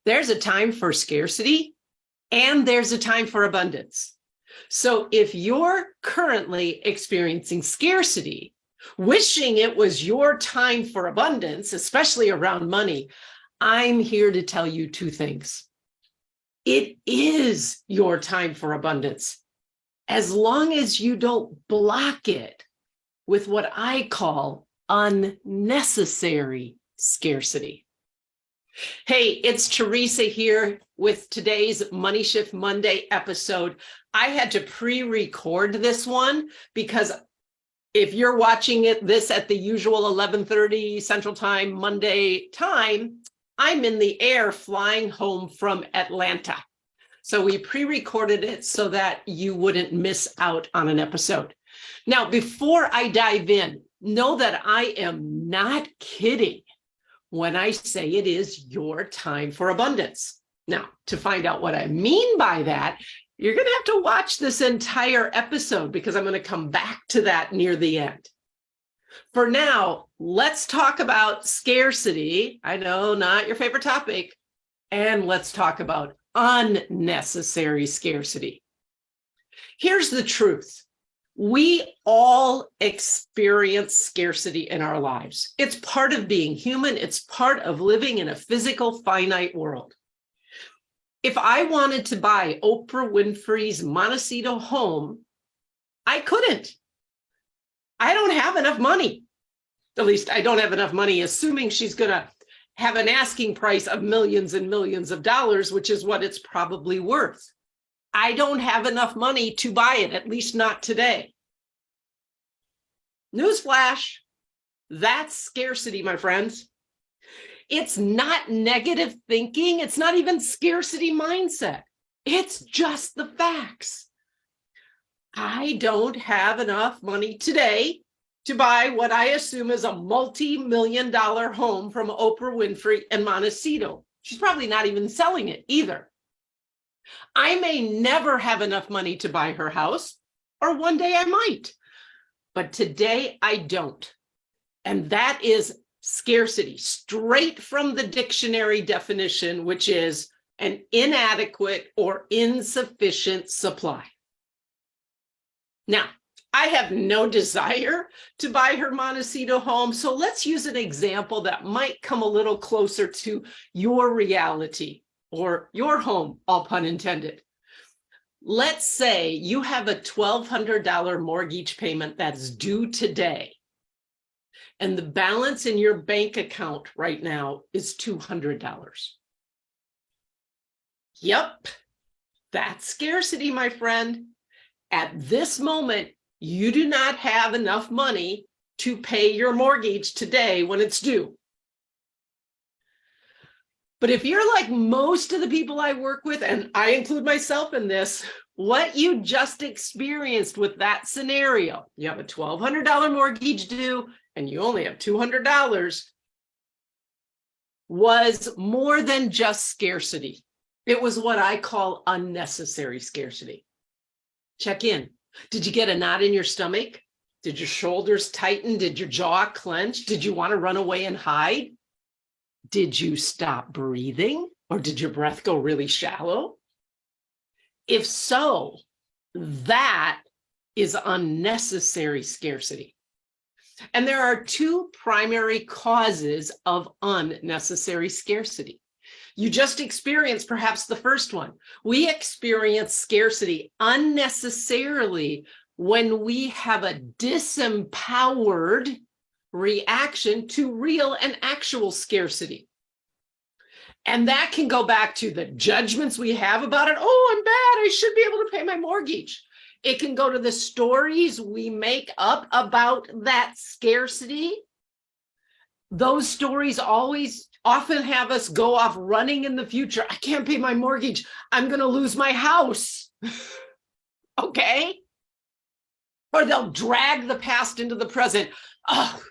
There's a time for scarcity and there's a time for abundance. So if you're currently experiencing scarcity, wishing it was your time for abundance, especially around money, I'm here to tell you two things. It is your time for abundance, as long as you don't block it with what I call unnecessary scarcity. Hey, it's Teresa here with today's Money Shift Monday episode. I had to pre-record this one because if you're watching this at the usual 11:30 Central Time, Monday time, I'm in the air flying home from Atlanta. So we pre-recorded it so that you wouldn't miss out on an episode. Now, before I dive in, know that I am not kidding when I say it is your time for abundance. Now, to find out what I mean by that, you're going to have to watch this entire episode because I'm going to come back to that near the end. For now, let's talk about scarcity. I know, not your favorite topic. And let's talk about unnecessary scarcity. Here's the truth. We all experience scarcity in our lives. It's part of being human. It's part of living in a physical, finite world. If I wanted to buy Oprah Winfrey's Montecito home, I couldn't. I don't have enough money. At least I don't have enough money, assuming she's going to have an asking price of millions and millions of dollars, which is what it's probably worth. I don't have enough money to buy it, at least not today. Newsflash, that's scarcity, my friends. It's not negative thinking. It's not even scarcity mindset. It's just the facts. I don't have enough money today to buy what I assume is a multi-million-dollar home from Oprah Winfrey in Montecito. She's probably not even selling it either. I may never have enough money to buy her house, or one day I might, but today I don't. And that is scarcity, straight from the dictionary definition, which is an inadequate or insufficient supply. Now, I have no desire to buy her Montecito home, so let's use an example that might come a little closer to your reality or your home, all pun intended. Let's say you have a $1,200 mortgage payment that's due today, and the balance in your bank account right now is $200. Yep, that's scarcity, my friend. At this moment, you do not have enough money to pay your mortgage today when it's due. But if you're like most of the people I work with, and I include myself in this, what you just experienced with that scenario, you have a $1,200 mortgage due and you only have $200, was more than just scarcity. It was what I call unnecessary scarcity. Check in. Did you get a knot in your stomach? Did your shoulders tighten? Did your jaw clench? Did you want to run away and hide? Did you stop breathing? Or did your breath go really shallow? If so, that is unnecessary scarcity. And there are two primary causes of unnecessary scarcity. You just experienced perhaps the first one. We experience scarcity unnecessarily when we have a disempowered reaction to real and actual scarcity. And that can go back to the judgments we have about it. Oh, I'm bad. I should be able to pay my mortgage. It can go to the stories we make up about that scarcity. Those stories often have us go off running in the future. I can't pay my mortgage. I'm going to lose my house. Okay? Or they'll drag the past into the present. Oh,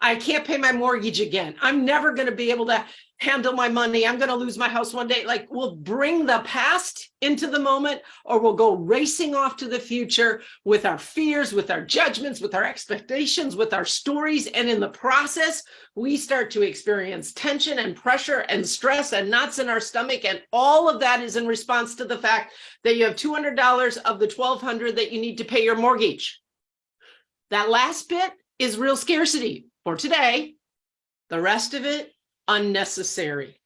I can't pay my mortgage again. I'm never going to be able to handle my money. I'm going to lose my house one day. Like, we'll bring the past into the moment, or we'll go racing off to the future with our fears, with our judgments, with our expectations, with our stories. And in the process, we start to experience tension and pressure and stress and knots in our stomach. And all of that is in response to the fact that you have $200 of the $1,200 that you need to pay your mortgage. That last bit is real scarcity for today. The rest of it, unnecessary.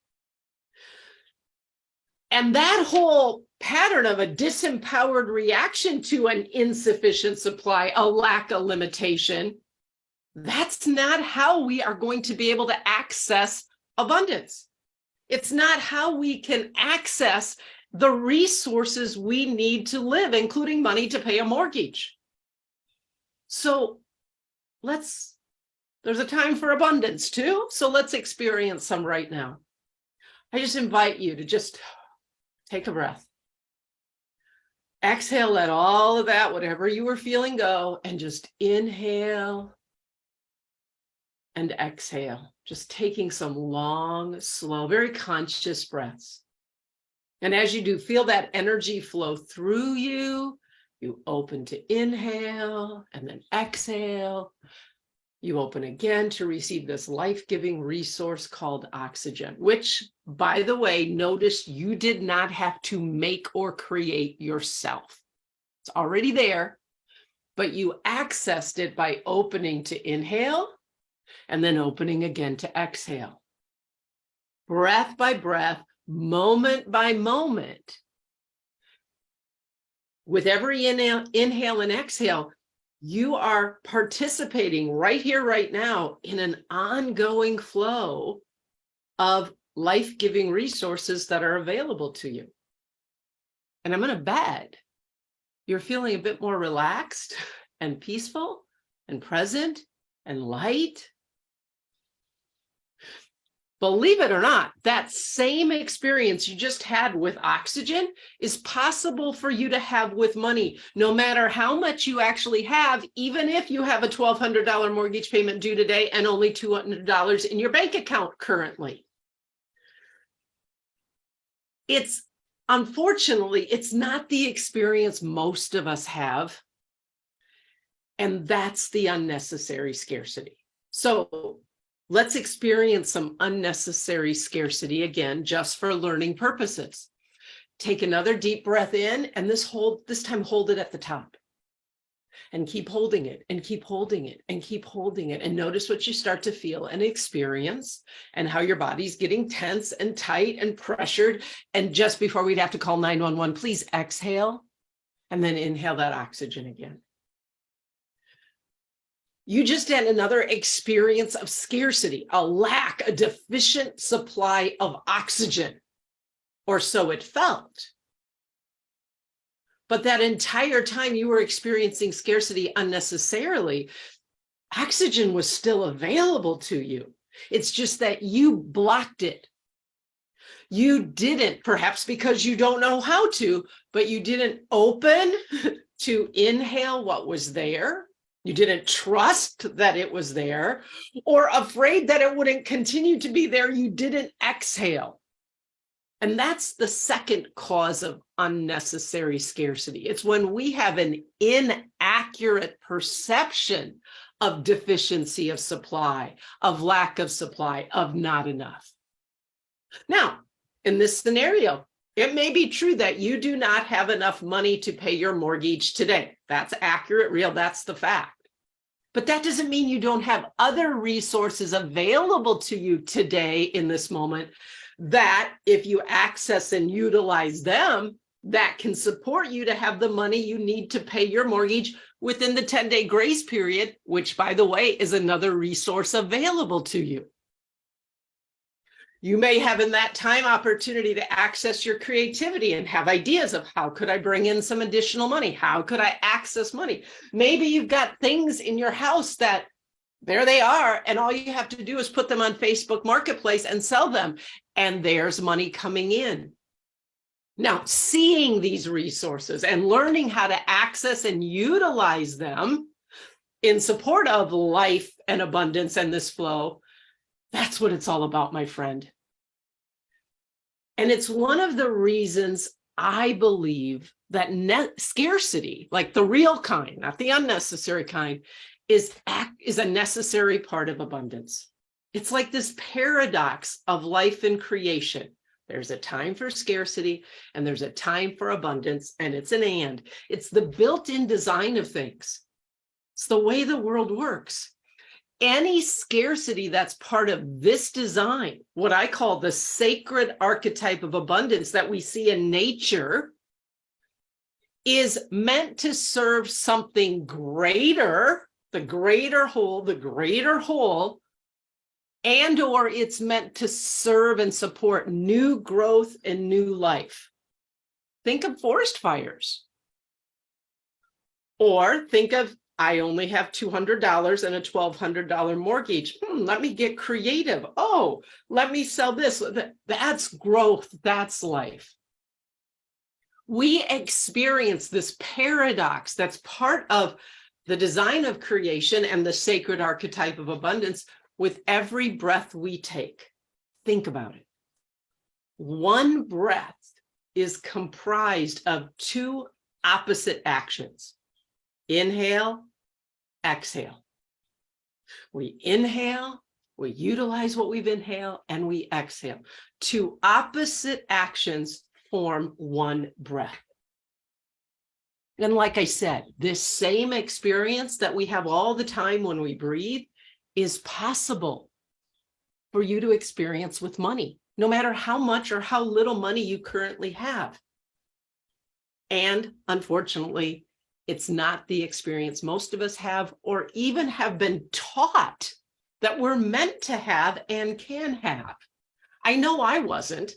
And that whole pattern of a disempowered reaction to an insufficient supply, a lack of limitation, that's not how we are going to be able to access abundance. It's not how we can access the resources we need to live, including money to pay a mortgage. So there's a time for abundance too. So let's experience some right now. I just invite you to just take a breath. Exhale, let all of that, whatever you were feeling, go, and just inhale and exhale. Just taking some long, slow, very conscious breaths. And as you do, feel that energy flow through you. You open to inhale and then exhale. You open again to receive this life-giving resource called oxygen, which, by the way, notice you did not have to make or create yourself. It's already there, but you accessed it by opening to inhale and then opening again to exhale. Breath by breath, moment by moment. With every inhale and exhale, you are participating right here, right now, in an ongoing flow of life-giving resources that are available to you. And I'm going to bet you're feeling a bit more relaxed and peaceful and present and light. Believe it or not, that same experience you just had with oxygen is possible for you to have with money, no matter how much you actually have, even if you have a $1,200 mortgage payment due today and only $200 in your bank account currently. Unfortunately, it's not the experience most of us have. And that's the unnecessary scarcity. So let's experience some unnecessary scarcity again, just for learning purposes. Take another deep breath in, and this time hold it at the top. And keep holding it, and keep holding it, and keep holding it. And notice what you start to feel and experience, and how your body's getting tense and tight and pressured. And just before we'd have to call 911, please exhale, and then inhale that oxygen again. You just had another experience of scarcity, a lack, a deficient supply of oxygen, or so it felt. But that entire time you were experiencing scarcity unnecessarily, oxygen was still available to you. It's just that you blocked it. You didn't, perhaps because you don't know how to, but you didn't open to inhale what was there. You didn't trust that it was there, or afraid that it wouldn't continue to be there, you didn't exhale. And that's the second cause of unnecessary scarcity. It's when we have an inaccurate perception of deficiency of supply, of lack of supply, of not enough. Now, in this scenario, it may be true that you do not have enough money to pay your mortgage today. That's accurate, real, that's the fact. But that doesn't mean you don't have other resources available to you today in this moment that, if you access and utilize them, that can support you to have the money you need to pay your mortgage within the 10-day grace period, which, by the way, is another resource available to you. You may have in that time opportunity to access your creativity and have ideas of how could I bring in some additional money? How could I access money? Maybe you've got things in your house that there they are, and all you have to do is put them on Facebook Marketplace and sell them, and there's money coming in. Now, seeing these resources and learning how to access and utilize them in support of life and abundance and this flow, that's what it's all about, my friend. And it's one of the reasons I believe that scarcity, like the real kind, not the unnecessary kind, is a necessary part of abundance. It's like this paradox of life and creation. There's a time for scarcity and there's a time for abundance, and it's an and. It's the built-in design of things. It's the way the world works. Any scarcity that's part of this design, what I call the sacred archetype of abundance that we see in nature, is meant to serve something greater, the greater whole, and or it's meant to serve and support new growth and new life. Think of forest fires. Or think of, I only have $200 and a $1,200 mortgage. Let me get creative. Oh, let me sell this. That's growth. That's life. We experience this paradox that's part of the design of creation and the sacred archetype of abundance with every breath we take. Think about it. One breath is comprised of two opposite actions. Inhale, exhale. We inhale, we utilize what we've inhaled, and we exhale. Two opposite actions form one breath. And like I said, this same experience that we have all the time when we breathe is possible for you to experience with money, no matter how much or how little money you currently have. And unfortunately, it's not the experience most of us have or even have been taught that we're meant to have and can have. I know I wasn't.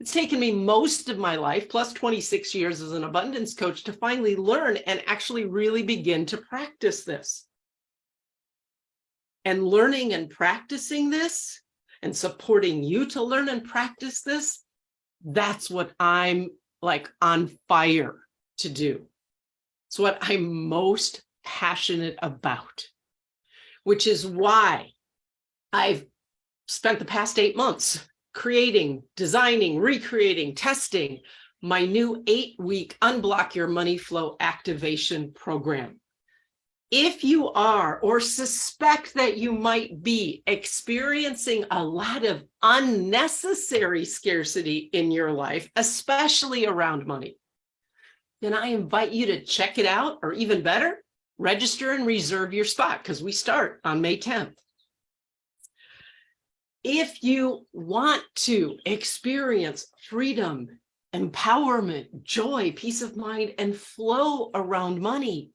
It's taken me most of my life, plus 26 years as an abundance coach, to finally learn and actually really begin to practice this. And learning and practicing this and supporting you to learn and practice this, that's what I'm like on fire to do. It's what I'm most passionate about, which is why I've spent the past 8 months creating, designing, recreating, testing my new 8-week Unblock Your Money Flow Activation program. If you are or suspect that you might be experiencing a lot of unnecessary scarcity in your life, especially around money, then I invite you to check it out, or even better, register and reserve your spot because we start on May 10th. If you want to experience freedom, empowerment, joy, peace of mind, and flow around money,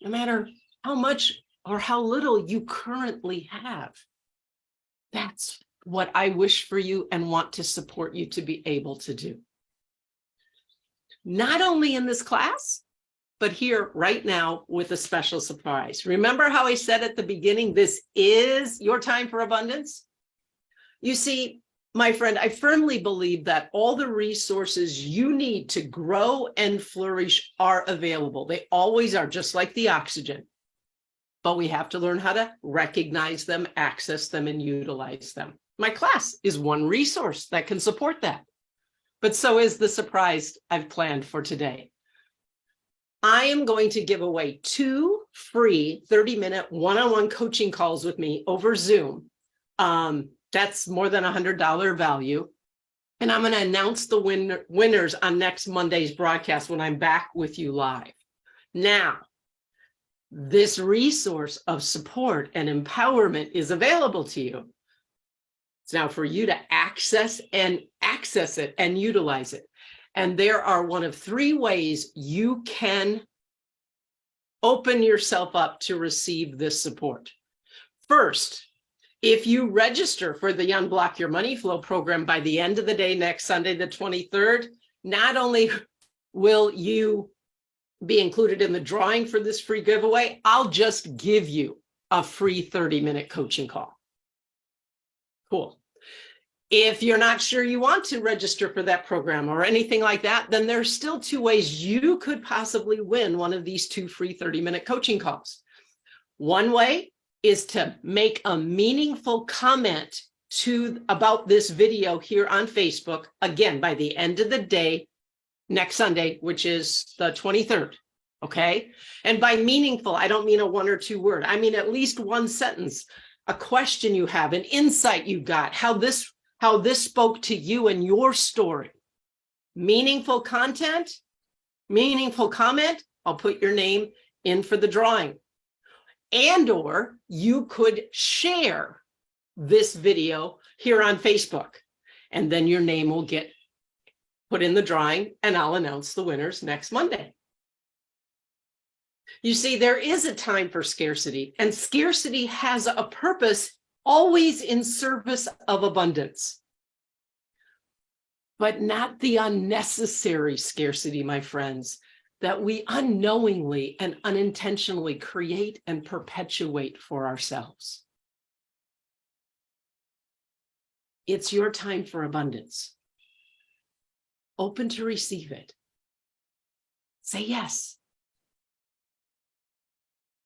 no matter how much or how little you currently have, that's what I wish for you and want to support you to be able to do. Not only in this class, but here right now with a special surprise. Remember how I said at the beginning, this is your time for abundance? You see, my friend, I firmly believe that all the resources you need to grow and flourish are available. They always are, just like the oxygen. But we have to learn how to recognize them, access them, and utilize them. My class is one resource that can support that. But so is the surprise I've planned for today. I am going to give away 2 free 30-minute one-on-one coaching calls with me over Zoom. That's more than $100 value. And I'm going to announce the winners on next Monday's broadcast when I'm back with you live. Now, this resource of support and empowerment is available to you. It's now for you to access it and utilize it. And there are one of 3 ways you can open yourself up to receive this support. First, if you register for the Unblock Your Money Flow program by the end of the day next Sunday, the 23rd, not only will you be included in the drawing for this free giveaway, I'll just give you a free 30-minute coaching call. Cool. If you're not sure you want to register for that program or anything like that, then there's still 2 ways you could possibly win one of these 2 free 30-minute coaching calls. One way is to make a meaningful comment about this video here on Facebook, again, by the end of the day, next Sunday, which is the 23rd. Okay. And by meaningful, I don't mean a 1 or 2 word. I mean, at least one sentence, a question you have, an insight you got, how this spoke to you and your story. Meaningful content, meaningful comment, I'll put your name in for the drawing. And or you could share this video here on Facebook, and then your name will get put in the drawing, and I'll announce the winners next Monday. You see, there is a time for scarcity, and scarcity has a purpose always in service of abundance. But not the unnecessary scarcity, my friends, that we unknowingly and unintentionally create and perpetuate for ourselves. It's your time for abundance. Open to receive it. Say yes.